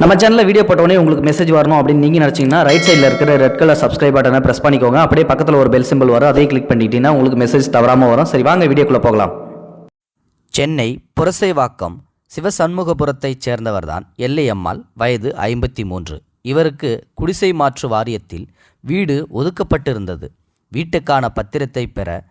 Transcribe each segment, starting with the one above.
நம்ம சேனலில் வீடியோ போட்டோடனே உங்களுக்கு மெசேஜ் வரணும் அப்படின்னு நீங்கள் நினச்சிங்கன்னா ரைட் சைடில் இருக்கிற ரெட் கலர் சப்ஸ்கிரைப் பட்டனை ப்ரெஸ் பண்ணிக்கோங்க. அப்படியே பக்கத்தில் ஒரு பெல் சிம்பிள் வரும், அதையும் கிளிக் பண்ணிட்டீங்கன்னா உங்களுக்கு மெசேஜ் தவறாமல் வரும். சரி, வாங்க வீடியோக்குள்ளே போகலாம். சென்னை புரசைவாக்கம் சிவசண்முகபுரத்தைச் சேர்ந்தவர்தான் எல்லையம்மாள். வயது 53. இவருக்கு குடிசை மாற்று வாரியத்தில் வீடு ஒதுக்கப்பட்டிருந்தது. வீட்டுக்கான பத்திரத்தை பெற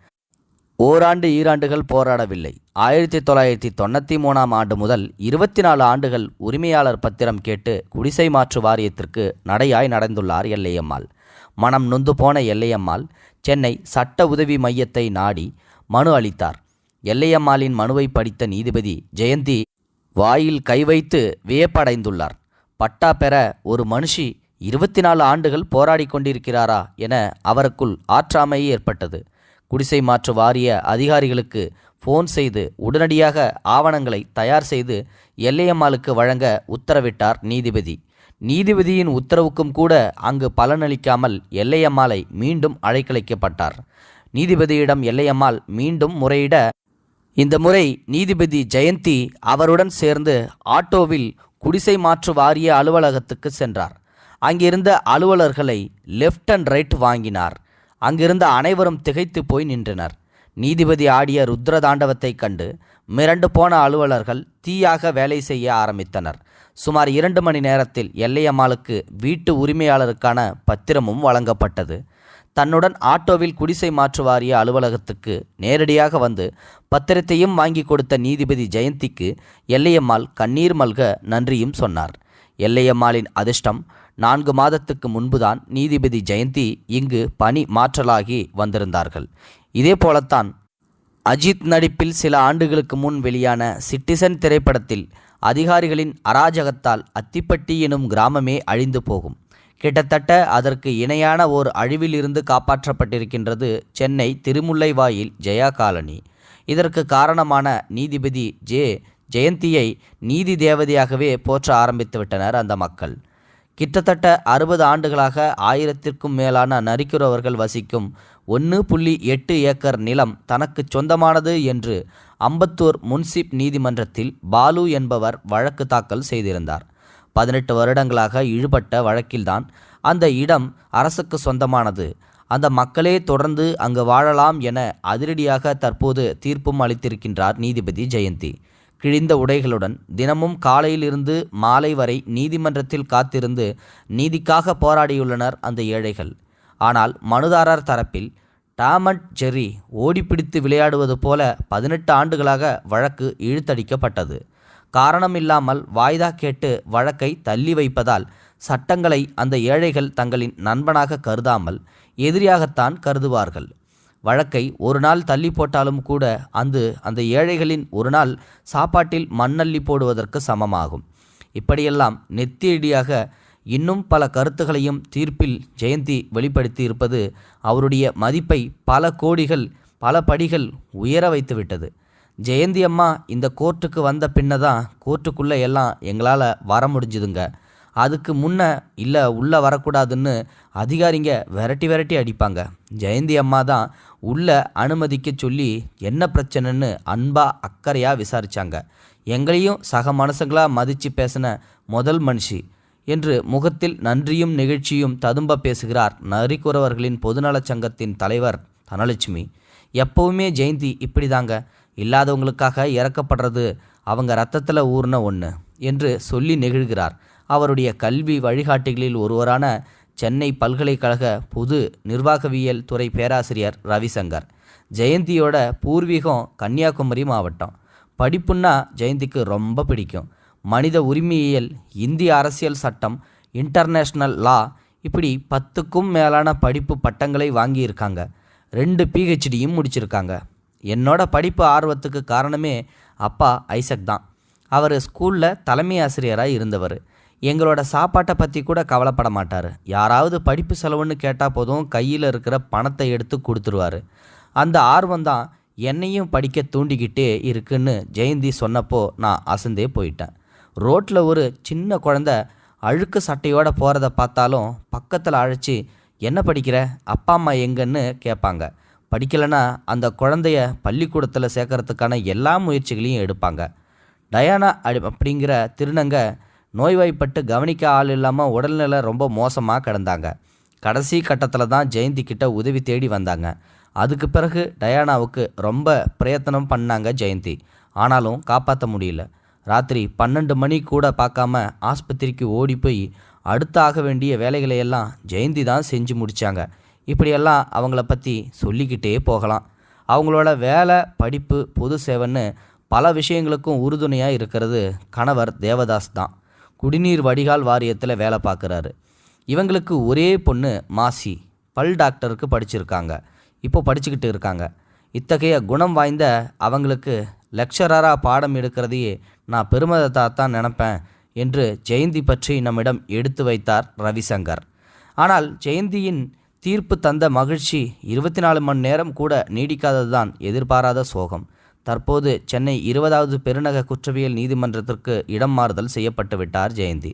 ஓராண்டு ஈராண்டுகள் போராடவில்லை. 1993ஆம் ஆண்டு முதல் 24 ஆண்டுகள் உரிமையாளர் பத்திரம் கேட்டு குடிசை மாற்று வாரியத்திற்கு நடையாய் நடந்துள்ளார் எல்லையம்மாள். மனம் நொந்து போன எல்லையம்மாள் சென்னை சட்ட உதவி மையத்தை நாடி மனு அளித்தார். எல்லையம்மாளின் மனுவை படித்த நீதிபதி ஜெயந்தி வாயில் கை வைத்து வியப்படைந்துள்ளார். பட்டா பெற ஒரு மனுஷி 24 ஆண்டுகள் போராடி கொண்டிருக்கிறாரா என அவருக்குள் ஆற்றாமை ஏற்பட்டது. குடிசை மாற்று வாரிய அதிகாரிகளுக்கு ஃபோன் செய்து உடனடியாக ஆவணங்களை தயார் செய்து எல்லையம்மாளுக்கு வழங்க உத்தரவிட்டார் நீதிபதி. நீதிபதியின் உத்தரவுக்கும் கூட அங்கு பலனளிக்காமல் எல்லையம்மாளை மீண்டும் அழைக்கழைக்கப்பட்டார். நீதிபதியிடம் எல்லையம்மாள் மீண்டும் முறையிட இந்த முறை நீதிபதி ஜெயந்தி அவருடன் சேர்ந்து ஆட்டோவில் குடிசை மாற்று வாரிய அலுவலகத்துக்கு சென்றார். அங்கிருந்த அலுவலர்களை லெஃப்ட் அண்ட் ரைட் வாங்கினார். அங்கிருந்த அனைவரும் திகைத்து போய் நின்றனர். நீதிபதி ஆடிய ருத்ர தாண்டவத்தை கண்டு மிரண்டு போன அலுவலர்கள் தீயாக வேலை செய்ய ஆரம்பித்தனர். சுமார் 2 மணி நேரத்தில் எல்லையம்மாளுக்கு வீட்டு உரிமையாளருக்கான பத்திரமும் வழங்கப்பட்டது. தன்னுடன் ஆட்டோவில் குடிசை மாற்று வாரிய அலுவலகத்துக்கு நேரடியாக வந்து பத்திரத்தையும் வாங்கி கொடுத்த நீதிபதி ஜெயந்திக்கு எல்லையம்மாள் கண்ணீர் மல்க நன்றியும் சொன்னார். எல்லையம்மாளின் அதிர்ஷ்டம் 4 மாதத்துக்கு முன்புதான் நீதிபதி ஜெயந்தி இங்கு பணி மாற்றலாகி வந்திருந்தார்கள். இதே போலத்தான் அஜித் நடிப்பில் சில ஆண்டுகளுக்கு முன் வெளியான சிட்டிசன் திரைப்படத்தில் அதிகாரிகளின் அராஜகத்தால் அத்திப்பட்டி எனும் கிராமமே அழிந்து போகும். கிட்டத்தட்ட அதற்கு இணையான ஓர் அழிவிலிருந்து காப்பாற்றப்பட்டிருக்கின்றது சென்னை திருமுல்லைவாயில் ஜெயா காலனி. இதற்கு காரணமான நீதிபதி ஜெயந்தியை நீதி தேவதையாகவே போற்ற ஆரம்பித்து விட்டனர் அந்த மக்கள். கிட்டத்தட்ட 60 ஆண்டுகளாக 1000க்கும் மேலான நரிக்குறவர்கள் வசிக்கும் 1.8 ஏக்கர் நிலம் தனக்கு சொந்தமானது என்று அம்பத்தூர் முன்சிப் நீதிமன்றத்தில் பாலு என்பவர் வழக்கு தாக்கல் செய்திருந்தார். 18 வருடங்களாக இழுபட்ட வழக்கில்தான் அந்த இடம் அரசுக்கு சொந்தமானது, அந்த மக்களே தொடர்ந்து அங்கு வாழலாம் என அதிரடியாக தற்போது தீர்ப்பும் அளித்திருக்கின்றார் நீதிபதி ஜெயந்தி. கிழிந்த உடைகளுடன் தினமும் காலையிலிருந்து மாலை வரை நீதிமன்றத்தில் காத்திருந்து நீதிக்காக போராடியுள்ளனர் அந்த ஏழைகள். ஆனால் மனுதாரர் தரப்பில் டாம் அண்ட் ஜெர்ரி ஓடிப்பிடித்து விளையாடுவது போல 18 ஆண்டுகளாக வழக்கு இழுத்தடிக்கப்பட்டது. காரணமில்லாமல் வாய்தா கேட்டு வழக்கை தள்ளி வைப்பதால் சட்டங்களை அந்த ஏழைகள் தங்களின் நண்பனாக கருதாமல் எதிரியாகத்தான் கருதுவார்கள். வழக்கை ஒரு நாள் தள்ளி போட்டாலும் கூட அந்த ஏழைகளின் ஒரு நாள் சாப்பாட்டில் மண்ணள்ளி போடுவதற்கு சமமாகும். இப்படியெல்லாம் நெத்தியடியாக இன்னும் பல கருத்துகளையும் தீர்ப்பில் ஜெயந்தி வெளிப்படுத்தி இருப்பது அவருடைய மதிப்பை பல கோடிகள் பல படிகள் உயர வைத்துவிட்டது. ஜெயந்தி அம்மா இந்த கோர்ட்டுக்கு வந்த பின்னதான் கோர்ட்டுக்குள்ளே எல்லாம் எங்களால் வர முடிஞ்சுதுங்க. அதுக்கு முன்னே இல்லை உள்ளே வரக்கூடாதுன்னு அதிகாரிங்க விரட்டி அடிப்பாங்க. ஜெயந்தி அம்மா தான் உள்ளே அனுமதிக்க சொல்லி என்ன பிரச்சனைன்னு அன்பாக அக்கறையாக விசாரித்தாங்க. எங்களையும் சக மனுஷங்களாக மதித்து பேசின முதல் மனுஷி என்று முகத்தில் நன்றியும் நிகழ்ச்சியும் ததும்ப பேசுகிறார் நரிக்குறவர்களின் பொதுநலச் சங்கத்தின் தலைவர் தனலட்சுமி. எப்போவுமே ஜெயந்தி இப்படி தாங்க, இல்லாதவங்களுக்காக இறக்கப்படுறது அவங்க ரத்தத்தில் ஊர்ன ஒன்று என்று சொல்லி நெகிழ்கிறார். அவருடைய கல்வி வழிகாட்டிகளில் ஒருவரான சென்னை பல்கலைக்கழக பொது நிர்வாகவியல் துறை பேராசிரியர் ரவிசங்கர். ஜெயந்தியோட பூர்வீகம் கன்னியாகுமரி மாவட்டம். படிப்புன்னா ஜெயந்திக்கு ரொம்ப பிடிக்கும். மனித உரிமையியல், இந்திய அரசியல் சட்டம், இன்டர்நேஷ்னல் லா, இப்படி 10க்கும் மேலான படிப்பு பட்டங்களை வாங்கியிருக்காங்க. 2 PhDயும் முடிச்சிருக்காங்க. என்னோட படிப்பு ஆர்வத்துக்கு காரணமே அப்பா ஐசக் தான். அவர் ஸ்கூலில் தலைமை ஆசிரியராக இருந்தவர். எங்களோட சாப்பாட்டை பற்றி கூட கவலைப்பட மாட்டார். யாராவது படிப்பு செலவுன்னு கேட்டால் போதும் கையில் இருக்கிற பணத்தை எடுத்து கொடுத்துருவார். அந்த ஆர்வம்தான் என்னையும் படிக்க தூண்டிக்கிட்டே இருக்குன்னு ஜெயந்தி சொன்னப்போ நான் அசந்தே போயிட்டேன். ரோட்டில் ஒரு சின்ன குழந்தை அழுக்கு சட்டையோடு போகிறத பார்த்தாலும் பக்கத்தில் அழைச்சி என்ன படிக்கிற, அப்பா அம்மா எங்கன்னு கேட்பாங்க. படிக்கலைன்னா அந்த குழந்தைய பள்ளிக்கூடத்தில் சேர்க்கறதுக்கான எல்லா முயற்சிகளையும் எடுப்பாங்க. டயானா அப்படிங்கிற திருநங்கை நோய்வாய்ப்பட்டு கவனிக்க ஆள் இல்லாமல் உடல்நிலை ரொம்ப மோசமாக கிடந்தாங்க. கடைசி கட்டத்தில் தான் ஜெயந்தி கிட்ட உதவி தேடி வந்தாங்க. அதுக்கு பிறகு டயானாவுக்கு ரொம்ப பிரயத்தனம் பண்ணாங்க ஜெயந்தி. ஆனாலும் காப்பாற்ற முடியல. ராத்திரி 12 மணி கூட பார்க்காம ஆஸ்பத்திரிக்கு ஓடி போய் அடுத்து ஆக வேண்டிய வேலைகளையெல்லாம் ஜெயந்தி தான் செஞ்சு முடித்தாங்க. இப்படியெல்லாம் அவங்கள பற்றி சொல்லிக்கிட்டே போகலாம். அவங்களோட வேலை, படிப்பு, பொது சேவைன்னு பல விஷயங்களுக்கும் உறுதுணையாக இருக்கிறது கணவர் தேவதாஸ் தான். குடிநீர் வடிகால் வாரியத்தில் வேலை பார்க்குறாரு. இவங்களுக்கு ஒரே பொண்ணு மாசி பல் டாக்டருக்கு படிச்சிருக்காங்க. இப்போ படிச்சுக்கிட்டு இருக்காங்க. இத்தகைய குணம் வாய்ந்த அவங்களுக்கு லெக்சரராக பாடம் எடுக்கிறதையே நான் பெருமிதத்தாக தான் நினப்பேன் என்று ஜெயந்தி பற்றி நம்மிடம் எடுத்து வைத்தார் ரவிசங்கர். ஆனால் ஜெயந்தியின் தீர்ப்பு தந்த மகிழ்ச்சி 24 மணி நேரம் கூட நீடிக்காததுதான் எதிர்பாராத சோகம். தற்போது சென்னை 20வது பெருநகர குற்றவியல் நீதிமன்றத்திற்கு இடம் மாறுதல் செய்யப்பட்டு விட்டார் ஜெயந்தி.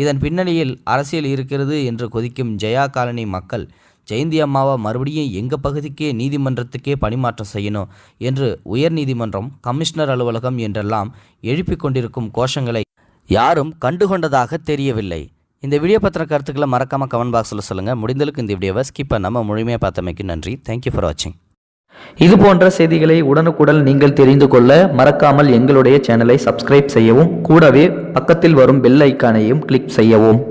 இதன் பின்னணியில் அரசியல் இருக்கிறது என்று கொதிக்கும் ஜெயா காலனி மக்கள் ஜெயந்தி அம்மாவை மறுபடியும் எங்கள் பகுதிக்கே நீதிமன்றத்துக்கே பணிமாற்றம் செய்யணும் என்று உயர்நீதிமன்றம், கமிஷனர் அலுவலகம் என்றெல்லாம் எழுப்பிக் கொண்டிருக்கும் கோஷங்களை யாரும் கண்டுகொண்டதாக தெரியவில்லை. இந்த வீடியோ பற்றின கருத்துக்களை மறக்காமல் கமெண்ட் பாக்ஸில் சொல்லுங்கள். முடிந்தளவுக்கு இந்த வீடியோவை ஸ்கிப் பண்ணாமல் முழுமையாக பார்த்தமைக்கு நன்றி. தேங்க்யூ ஃபார் வாட்சிங். இது போன்ற செய்திகளை உடனுக்குடன் நீங்கள் தெரிந்து கொள்ள மறக்காமல் எங்களுடைய சேனலை சப்ஸ்கிரைப் செய்யவும், கூடவே பக்கத்தில் வரும் பெல் ஐக்கானையும் கிளிக் செய்யவும்.